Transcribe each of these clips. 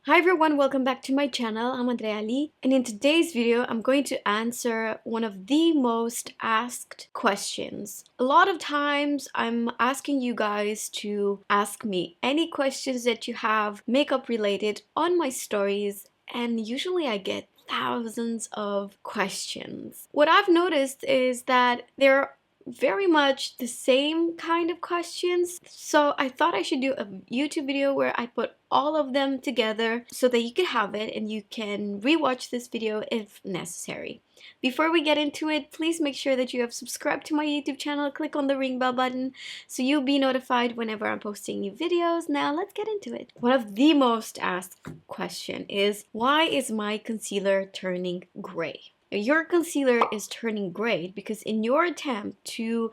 Hi everyone, welcome back to my channel. I'm Andreea, and in today's video I'm going to answer one of the most asked questions. A lot of times I'm asking you guys to ask me any questions that you have makeup related on my stories, and usually I get thousands of questions. What I've noticed is that they're very much the same kind of questions, so I thought I should do a YouTube video where I put all of them together so that you can have it and you can rewatch this video if necessary. Before we get into it, please make sure that you have subscribed to my YouTube channel. Click on the ring bell button so you'll be notified whenever I'm posting new videos. Now let's get into it. One of the most asked question is, why is my concealer turning gray? Your concealer is turning gray because in your attempt to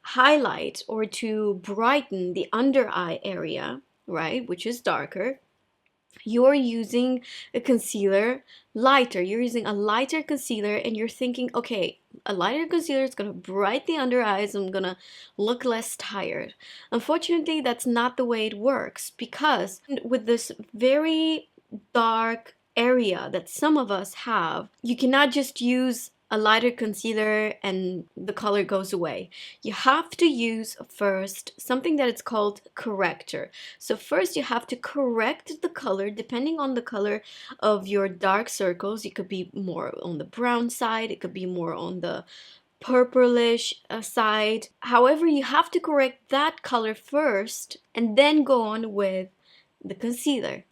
highlight or to brighten the under eye area, right, which is darker, you're using a concealer lighter. You're using a lighter concealer and you're thinking, okay, a lighter concealer is gonna brighten the under eyes, I'm gonna look less tired. Unfortunately, that's not the way it works, because with this very dark area that some of us have, you cannot just use a lighter concealer and the color goes away. You have to use first something that it's called corrector. So first you have to correct the color depending on the color of your dark circles. It could be more on the brown side, it could be more on the purplish side. However, you have to correct that color first and then go on with the concealer.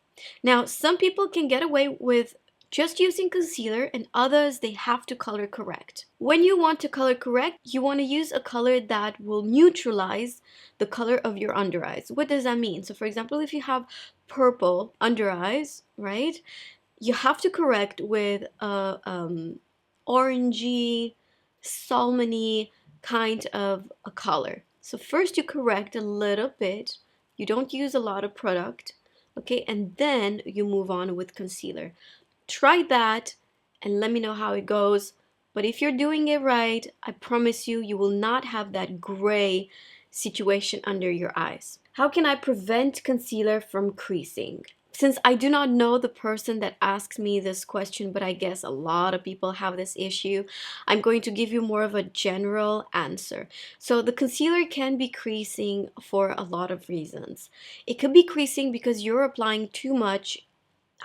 Now, some people can get away with just using concealer, and others they have to color correct. When you want to color correct, you want to use a color that will neutralize the color of your under eyes. What does that mean? So for example, if you have purple under eyes, right, you have to correct with a orangey, salmony kind of a color. So first you correct a little bit, you don't use a lot of product, okay, and then you move on with concealer. Try that and let me know how it goes. But if you're doing it right, I promise you, you will not have that gray situation under your eyes. How can I prevent concealer from creasing? Since I do not know the person that asks me this question, but I guess a lot of people have this issue, I'm going to give you more of a general answer. So the concealer can be creasing for a lot of reasons. It could be creasing because you're applying too much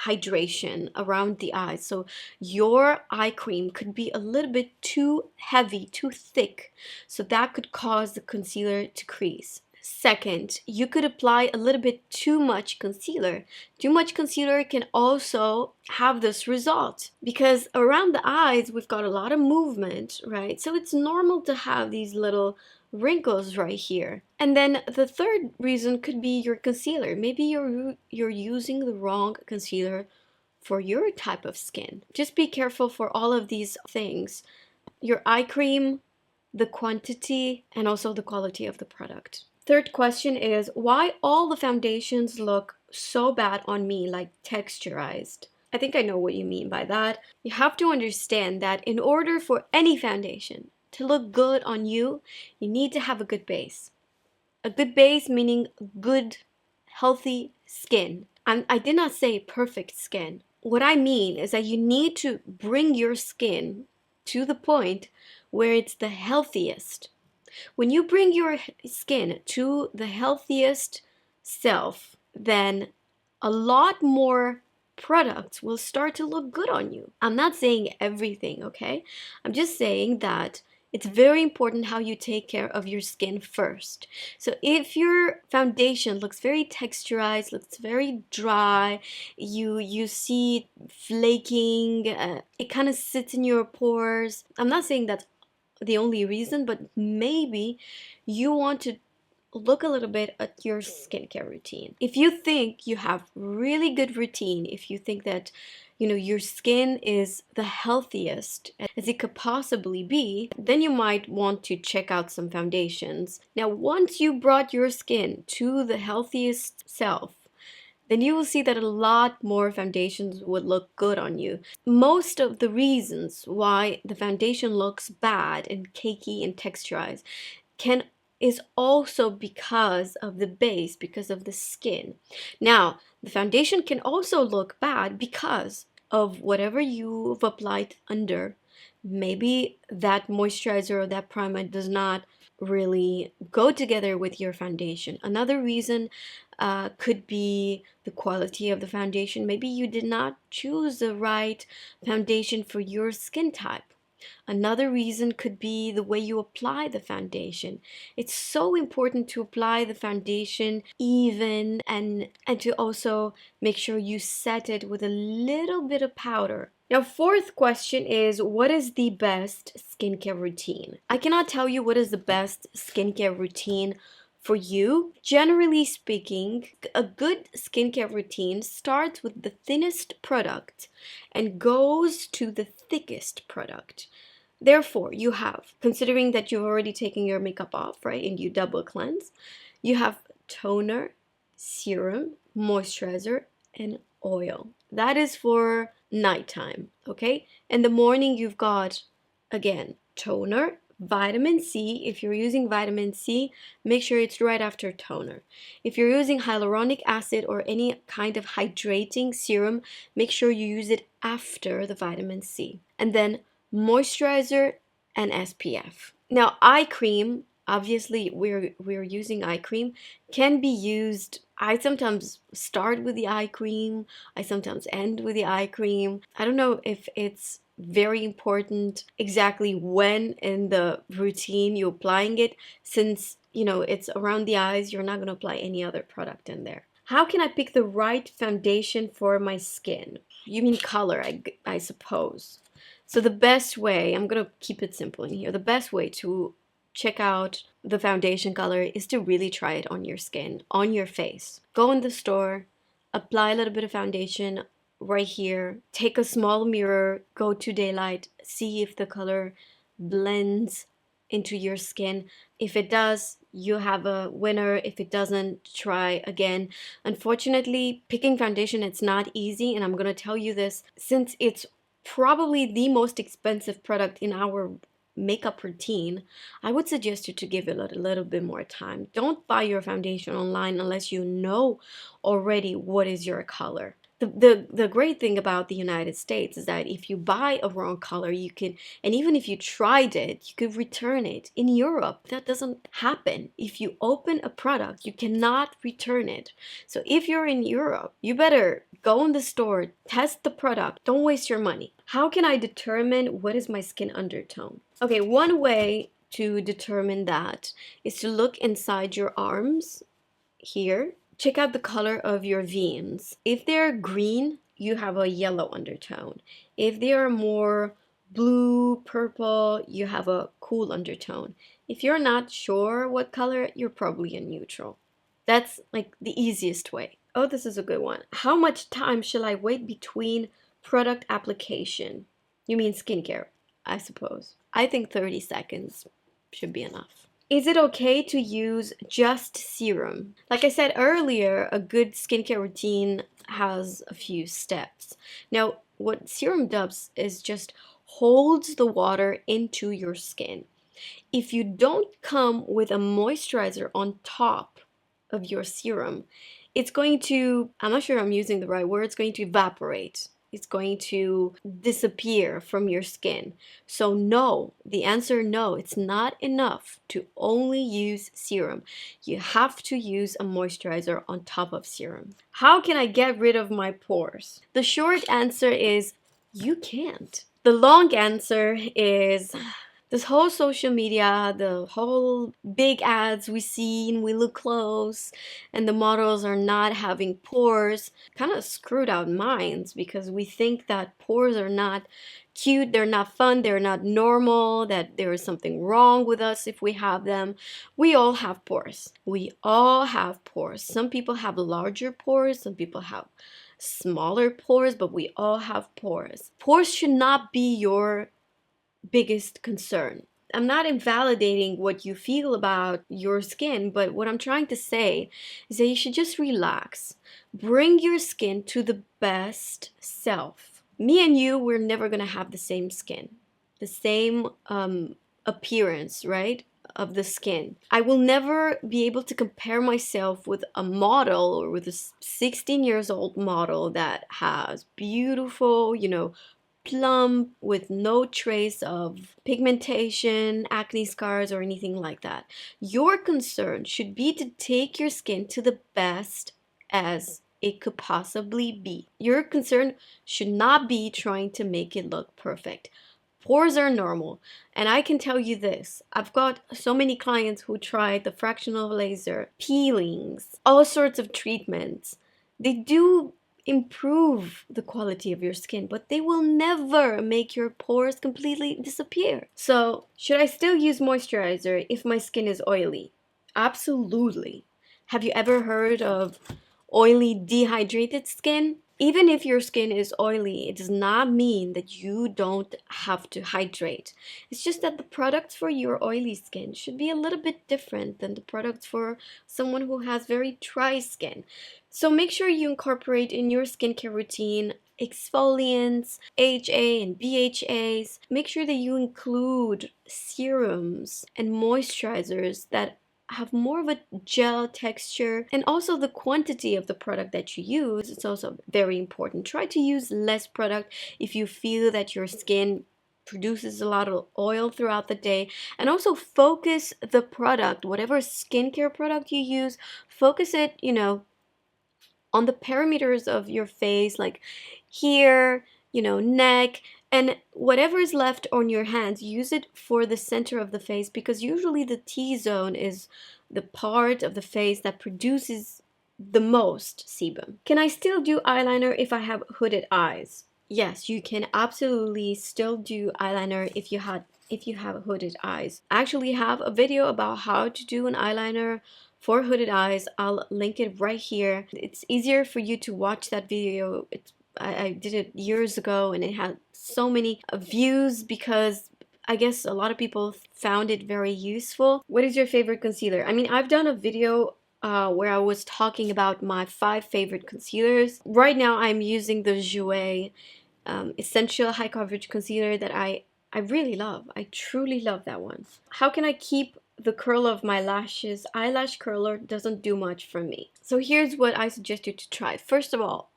hydration around the eyes. So your eye cream could be a little bit too heavy, too thick. So that could cause the concealer to crease. Second, you could apply a little bit too much concealer. Too much concealer can also have this result because around the eyes we've got a lot of movement, right? So it's normal to have these little wrinkles right here. And then the third reason could be your concealer. Maybe you're using the wrong concealer for your type of skin. Just be careful for all of these things. Your eye cream, the quantity, and also the quality of the product. Third question is, why all the foundations look so bad on me, like texturized? I think I know what you mean by that. You have to understand that in order for any foundation to look good on you, you need to have a good base. A good base meaning good, healthy skin. I did not say perfect skin. What I mean is that you need to bring your skin to the point where it's the healthiest. When you bring your skin to the healthiest self, then a lot more products will start to look good on you. I'm not saying everything, okay? I'm just saying that it's very important how you take care of your skin first. So if your foundation looks very texturized, looks very dry, you see flaking, it kind of sits in your pores. I'm not saying that's the only reason, but maybe you want to look a little bit at your skincare routine. If you think you have really good routine, if you think that your skin is the healthiest as it could possibly be, then you might want to check out some foundations. Now, once you brought your skin to the healthiest self, then you will see that a lot more foundations would look good on you. Most of the reasons why the foundation looks bad and cakey and texturized is also because of the base, because of the skin. Now, the foundation can also look bad because of whatever you've applied under. Maybe that moisturizer or that primer does not really go together with your foundation. Another reason could be the quality of the foundation. Maybe you did not choose the right foundation for your skin type. Another reason could be the way you apply the foundation. It's so important to apply the foundation even and to also make sure you set it with a little bit of powder. Now, fourth question is, what is the best skincare routine? I cannot tell you what is the best skincare routine for you. Generally speaking, a good skincare routine starts with the thinnest product and goes to the thickest product. Therefore, you have, considering that you've already taken your makeup off, right, and you double cleanse, you have toner, serum, moisturizer, and oil. That is for nighttime, okay? In the morning, you've got, again, toner, vitamin C. If you're using vitamin C, make sure it's right after toner. If you're using hyaluronic acid or any kind of hydrating serum, make sure you use it after the vitamin C. And then moisturizer and SPF. Now, eye cream, obviously we're using eye cream, can be used. I sometimes start with the eye cream, I sometimes end with the eye cream. I don't know if it's very important exactly when in the routine you're applying it, since it's around the eyes, you're not going to apply any other product in there. How can I pick the right foundation for my skin? You mean color, I suppose. So the best way, I'm going to keep it simple in here, the best way to check out the foundation color is to really try it on your skin, on your face. Go in the store, apply a little bit of foundation right here, take a small mirror, go to daylight, see if the color blends into your skin. If it does, you have a winner. If it doesn't, try again. Unfortunately, picking foundation, it's not easy, and I'm going to tell you this, since it's probably the most expensive product in our makeup routine, I would suggest you to give it a little bit more time. Don't buy your foundation online unless you know already what is your color. The great thing about the United States is that if you buy a wrong color, you can, and even if you tried it, you could return it. In Europe, that doesn't happen. If you open a product, you cannot return it. So if you're in Europe, you better go in the store, test the product, don't waste your money. How can I determine what is my skin undertone? Okay, one way to determine that is to look inside your arms here. Check out the color of your veins. If they're green, you have a yellow undertone. If they are more blue, purple, you have a cool undertone. If you're not sure what color, you're probably a neutral. That's like the easiest way. Oh, this is a good one. How much time shall I wait between product application? You mean skincare, I suppose. I think 30 seconds should be enough. Is it okay to use just serum? Like I said earlier, a good skincare routine has a few steps. Now, what serum does is just holds the water into your skin. If you don't come with a moisturizer on top of your serum, it's going to, I'm not sure I'm using the right word, it's going to evaporate. It's going to disappear from your skin. So no, the answer no, it's not enough to only use serum. You have to use a moisturizer on top of serum. How can I get rid of my pores? The short answer is you can't. The long answer is this whole social media, the whole big ads we see and we look close, and the models are not having pores, kind of screwed our minds because we think that pores are not cute, they're not fun, they're not normal, that there is something wrong with us if we have them. We all have pores. We all have pores. Some people have larger pores, some people have smaller pores, but we all have pores. Pores should not be your biggest concern. I'm not invalidating what you feel about your skin, but what I'm trying to say is that you should just relax. Bring your skin to the best self. Me and you, we're never gonna have the same skin, the same appearance, right? of the skin. I will never be able to compare myself with a model or with a 16 years old model that has beautiful, you know, plump with no trace of pigmentation, acne scars, or anything like that. Your concern should be to take your skin to the best as it could possibly be. Your concern should not be trying to make it look perfect. Pores are normal. And I can tell you this, I've got so many clients who tried the fractional laser, peelings, all sorts of treatments. They do improve the quality of your skin, but they will never make your pores completely disappear. So, should I still use moisturizer if my skin is oily? Absolutely. Have you ever heard of oily, dehydrated skin? Even if your skin is oily, it does not mean that you don't have to hydrate. It's just that the products for your oily skin should be a little bit different than the products for someone who has very dry skin. So make sure you incorporate in your skincare routine exfoliants, HA and BHAs. Make sure that you include serums and moisturizers that have more of a gel texture, and also the quantity of the product that you use is also very important. Try to use less product if you feel that your skin produces a lot of oil throughout the day, and also focus the product, whatever skincare product you use, focus it, you know, on the parameters of your face, like here, you know, neck, and whatever is left on your hands, use it for the center of the face, because usually the T-zone is the part of the face that produces the most sebum. Can I still do eyeliner if I have hooded eyes? Yes, you can absolutely still do eyeliner if you have hooded eyes. I actually have a video about how to do an eyeliner for hooded eyes. I'll link it right here. It's easier for you to watch that video. I did it years ago and it had so many views because I guess a lot of people found it very useful. What is your favorite concealer? I mean, I've done a video where I was talking about my 5 favorite concealers. Right now I'm using the Jouer Essential High Coverage Concealer that I really love. I truly love that one. How can I keep the curl of my lashes? Eyelash curler doesn't do much for me. So here's what I suggest you to try. First of all,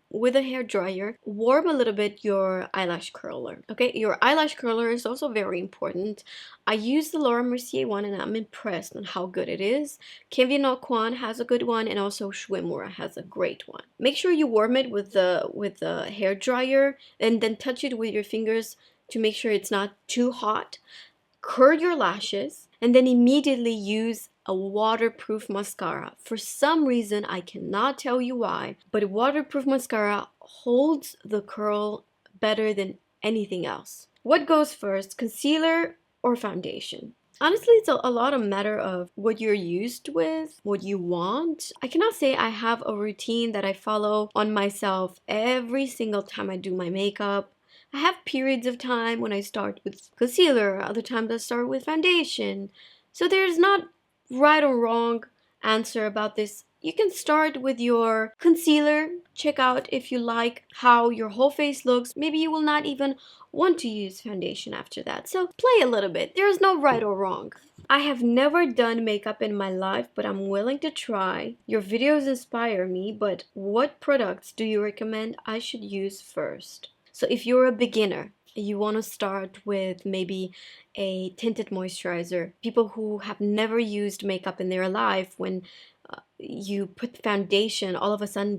with a hair dryer, warm a little bit your eyelash curler. Okay, your eyelash curler is also very important. I use the Laura Mercier one and I'm impressed on how good it is. Kenvie Quan has a good one, and also Schwimmura has a great one. Make sure you warm it with the hair dryer and then touch it with your fingers to make sure it's not too hot. Curl your lashes and then immediately use a waterproof mascara. For some reason, I cannot tell you why, but waterproof mascara holds the curl better than anything else. What goes first, concealer or foundation? Honestly, it's a lot of matter of what you're used with, what you want. I cannot say I have a routine that I follow on myself every single time I do my makeup. I have periods of time when I start with concealer, other times I start with foundation. So there's not right or wrong answer about this. You can start with your concealer, check out if you like how your whole face looks. Maybe you will not even want to use foundation after that. So play a little bit. There's no right or wrong. I have never done makeup in my life, but I'm willing to try. Your videos inspire me, but what products do you recommend I should use first? So if you're a beginner, you want to start with maybe a tinted moisturizer. People who have never used makeup in their life, when you put foundation, all of a sudden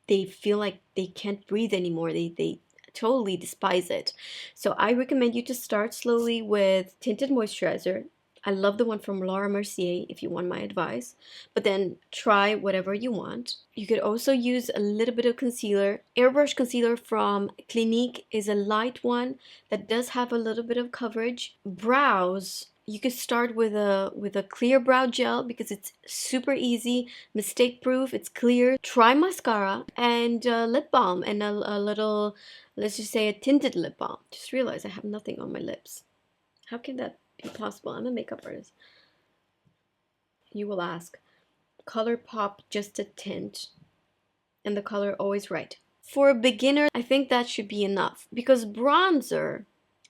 they feel like they can't breathe anymore. They totally despise it. So I recommend you to start slowly with tinted moisturizer. I love the one from Laura Mercier if you want my advice, but then try whatever you want. You could also use a little bit of concealer. Airbrush concealer from Clinique is a light one that does have a little bit of coverage. Brows, you could start with a clear brow gel because it's super easy, mistake proof, it's clear. Try mascara and lip balm and a little, let's just say a tinted lip balm. Just realized I have nothing on my lips. How can that be possible? I'm a makeup artist. You will ask, color pop just a tint and the color always right. For a beginner, I think that should be enough because bronzer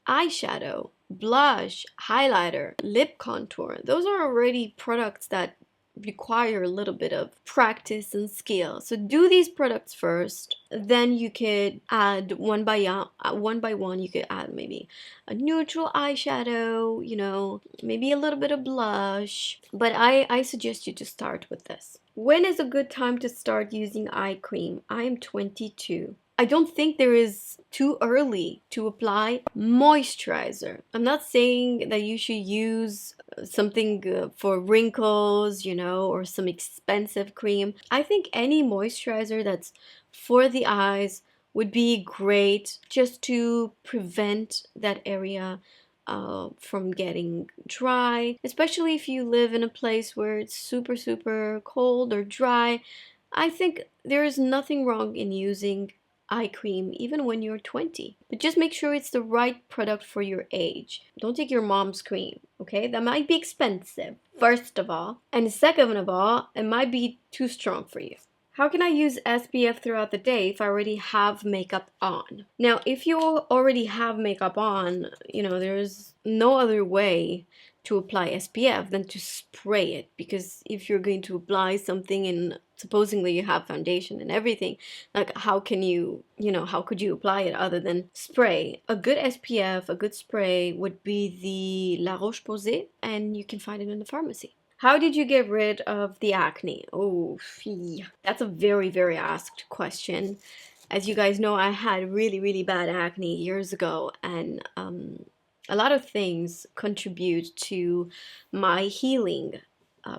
eyeshadow, blush, highlighter, lip contour. Those are already products that require a little bit of practice and skill. So do these products first, then you could add one by one. You could add maybe a neutral eyeshadow, you know, maybe a little bit of blush. But I suggest you to start with this. When is a good time to start using eye cream? I am 22. I don't think there is too early to apply moisturizer. I'm not saying that you should use something for wrinkles, you know, or some expensive cream. I think any moisturizer that's for the eyes would be great just to prevent that area from getting dry, especially if you live in a place where it's super, super cold or dry. I think there is nothing wrong in using eye cream even when you're 20. But just make sure it's the right product for your age. Don't take your mom's cream, okay? That might be expensive, first of all. And second of all, it might be too strong for you. How can I use SPF throughout the day if I already have makeup on? Now, if you already have makeup on, you know, there's no other way to apply SPF than to spray it, because if you're going to apply something and supposedly you have foundation and everything, like how can you, you know, how could you apply it other than spray? A good SPF, a good spray would be the La Roche-Posay, and you can find it in the pharmacy. How did you get rid of the acne? Oh, that's a very, very asked question. As you guys know, I had really, really bad acne years ago, and a lot of things contribute to my healing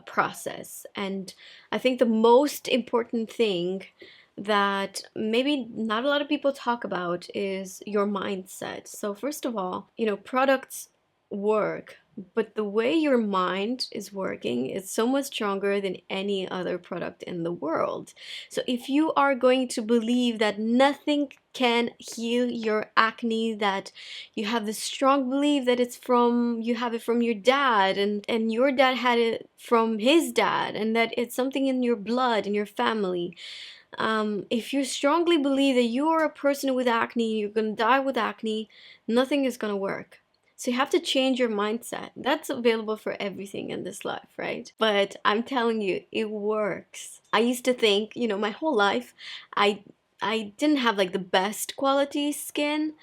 process. And I think the most important thing that maybe not a lot of people talk about is your mindset. So first of all, you know, products work, but the way your mind is working is so much stronger than any other product in the world. So if you are going to believe that nothing can heal your acne, that you have this strong belief that it's from, you have it from your dad, and your dad had it from his dad, and that it's something in your blood, in your family, if you strongly believe that you are a person with acne, you're gonna die with acne, nothing is gonna work. So you have to change your mindset. That's available for everything in this life, right? But I'm telling you, it works. I used to think, you know, my whole life, I I didn't have like the best quality skin,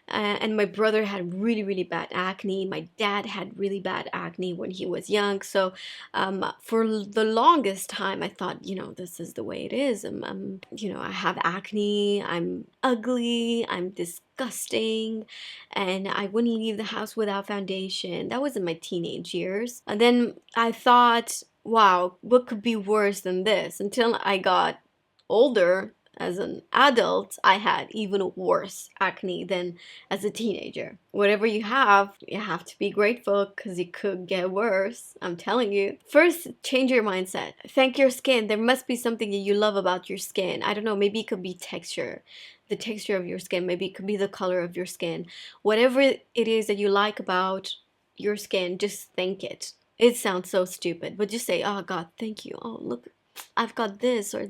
and my brother had really, really bad acne. My dad had really bad acne when he was young. So for the longest time, I thought, you know, this is the way it is. You know, I have acne. I'm ugly. I'm disgusting, and I wouldn't leave the house without foundation. That was in my teenage years. And then I thought, wow, what could be worse than this? Until I got older, as an adult, I had even worse acne than as a teenager. Whatever you have to be grateful because it could get worse. I'm telling you. First, change your mindset. Thank your skin. There must be something that you love about your skin. I don't know, maybe it could be texture. The texture of your skin. Maybe it could be the color of your skin. Whatever it is that you like about your skin, just thank it. It sounds so stupid, but just say, oh God, thank you. Oh, look, I've got this or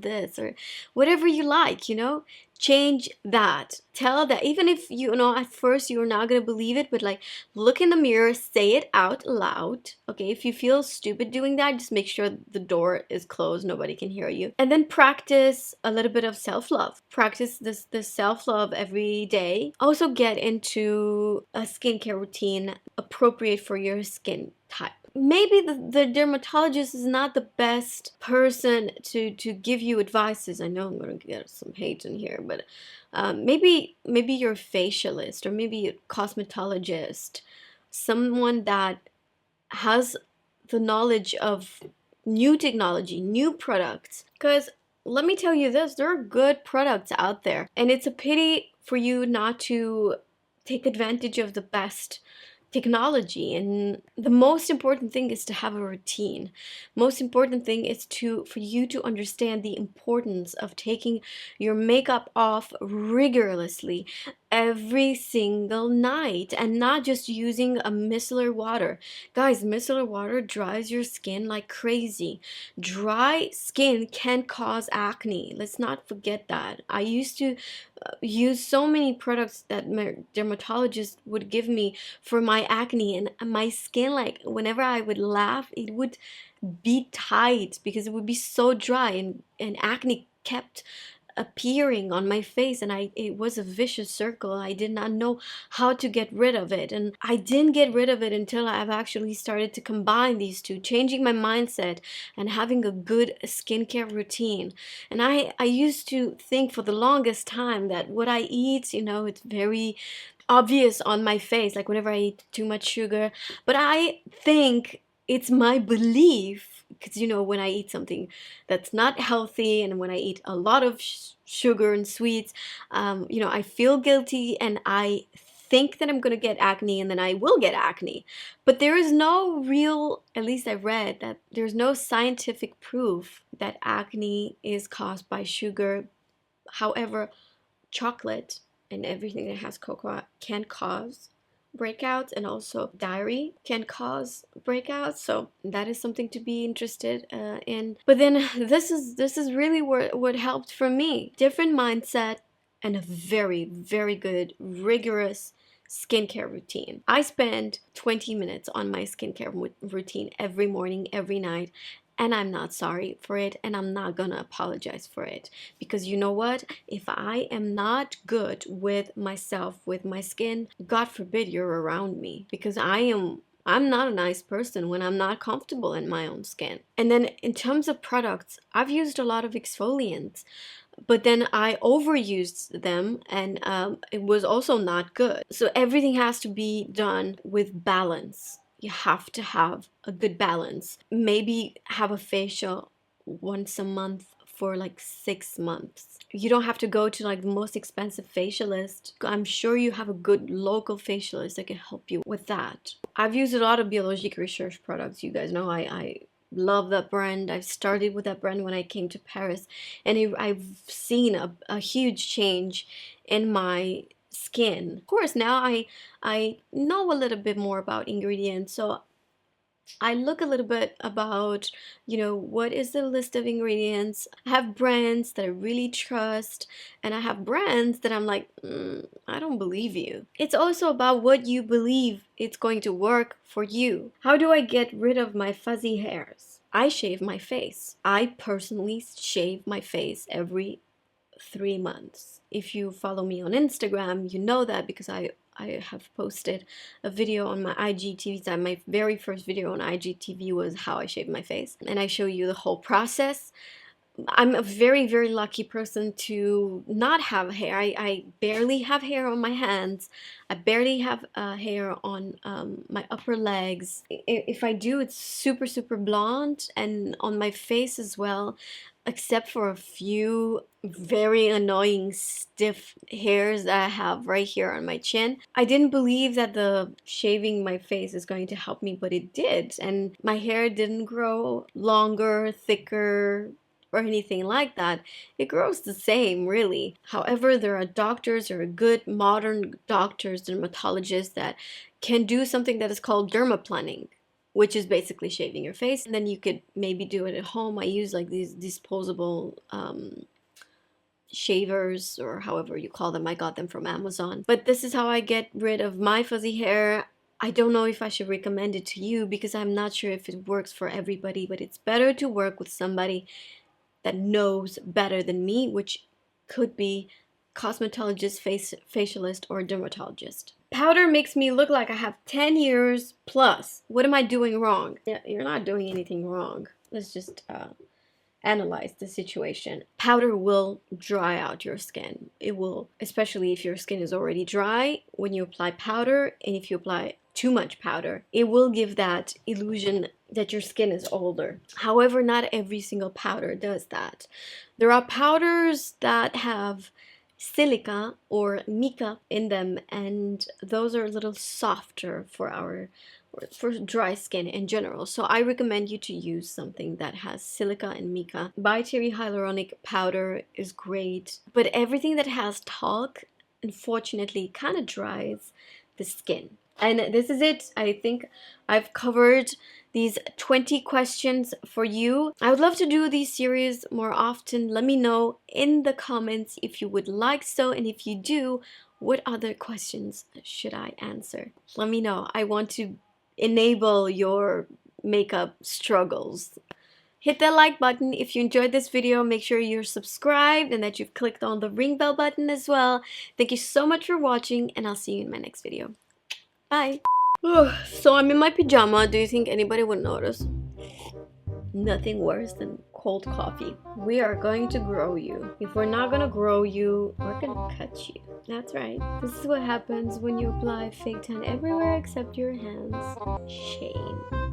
whatever you like, you know, change that. Tell that, even if you know at first you're not gonna believe it, but like look in the mirror, say it out loud. Okay, if you feel stupid doing that, just make sure the door is closed, nobody can hear you. And then practice a little bit of self-love. Practice this self-love every day. Also get into a skincare routine appropriate for your skin type. Maybe the dermatologist is not the best person to give you advices. I know I'm going to get some hate in here, but maybe your facialist or maybe a cosmetologist, someone that has the knowledge of new technology, new products. Because let me tell you this, there are good products out there, and it's a pity for you not to take advantage of the best technology. And the most important thing is to have a routine. Most important thing is for you to understand the importance of taking your makeup off rigorously every single night, and not just using a micellar water. Guys, micellar water dries your skin like crazy. Dry skin can cause acne. Let's not forget that. I used to used so many products that my dermatologist would give me for my acne, and my skin, like whenever I would laugh, it would be tight because it would be so dry, and acne kept appearing on my face, and it was a vicious circle. I did not know how to get rid of it, and I didn't get rid of it until I've actually started to combine these two, changing my mindset and having a good skincare routine. And I used to think for the longest time that what I eat, you know, it's very obvious on my face, like whenever I eat too much sugar. But I think it's my belief, because you know, when I eat something that's not healthy and when I eat a lot of sugar and sweets, you know, I feel guilty and I think that I'm gonna get acne, and then I will get acne. But there is no real, at least I read that there's no scientific proof that acne is caused by sugar. However, chocolate and everything that has cocoa can cause breakouts, and also dairy can cause breakouts, so that is something to be interested in. But then this is really what helped for me: different mindset and a very good rigorous skincare routine. I spend 20 minutes on my skincare routine every morning, every night, and I'm not sorry for it, and I'm not gonna apologize for it, because you know what? If I am not good with myself, with my skin, God forbid you're around me, because I'm not a nice person when I'm not comfortable in my own skin. And then in terms of products, I've used a lot of exfoliants, but then I overused them, and it was also not good. So everything has to be done with balance. You have to have a good balance. Maybe have a facial once a month for like 6 months. You don't have to go to like the most expensive facialist. I'm sure you have a good local facialist that can help you with that. I've used a lot of Biologique Research products. You guys know I love that brand. I started with that brand when I came to Paris, and I've seen a huge change in my skin. Of course, now I know a little bit more about ingredients, so I look a little bit about, you know, what is the list of ingredients. I have brands that I really trust, and I have brands that I'm like, I don't believe you. It's also about what you believe it's going to work for you. How do I get rid of my fuzzy hairs? I shave my face. I personally shave my face every 3 months. If you follow me on Instagram, you know that, because I have posted a video on my IGTV time. My very first video on IGTV was how I shaved my face, and I show you the whole process. I'm a very lucky person to not have hair. I barely have hair on my hands. I barely have hair on my upper legs. If I do, it's super blonde, and on my face as well, except for a few very annoying stiff hairs that I have right here on my chin. I didn't believe that the shaving my face is going to help me, but it did, and my hair didn't grow longer, thicker, or anything like that. It grows the same, really. However, there are doctors, or good modern doctors, dermatologists, that can do something that is called dermaplaning, which is basically shaving your face, and then you could maybe do it at home. I use like these disposable shavers, or however you call them. I got them from Amazon. But this is how I get rid of my fuzzy hair. I don't know if I should recommend it to you, because I'm not sure if it works for everybody, but it's better to work with somebody that knows better than me, which could be cosmetologist, facialist, or dermatologist. Powder makes me look like I have 10 years plus. What am I doing wrong? Yeah, you're not doing anything wrong. Let's just analyze the situation. Powder will dry out your skin. It will, especially if your skin is already dry. When you apply powder, and if you apply too much powder, it will give that illusion that your skin is older. However, not every single powder does that. There are powders that have silica or mica in them, and those are a little softer for dry skin in general. So I recommend you to use something that has silica and mica. Dietary hyaluronic powder is great, but everything that has talc, unfortunately, kind of dries the skin. And this is it. I think I've covered these 20 questions for you. I would love to do these series more often. Let me know in the comments if you would like so, and if you do, what other questions should I answer? Let me know. I want to enable your makeup struggles. Hit that like button if you enjoyed this video. Make sure you're subscribed and that you've clicked on the ring bell button as well. Thank you so much for watching, and I'll see you in my next video. Bye. So I'm in my pajama. Do you think anybody would notice? Nothing worse than cold coffee. We are going to grow you. If we're not gonna grow you, we're gonna cut you. That's right. This is what happens when you apply fake tan everywhere except your hands. Shame.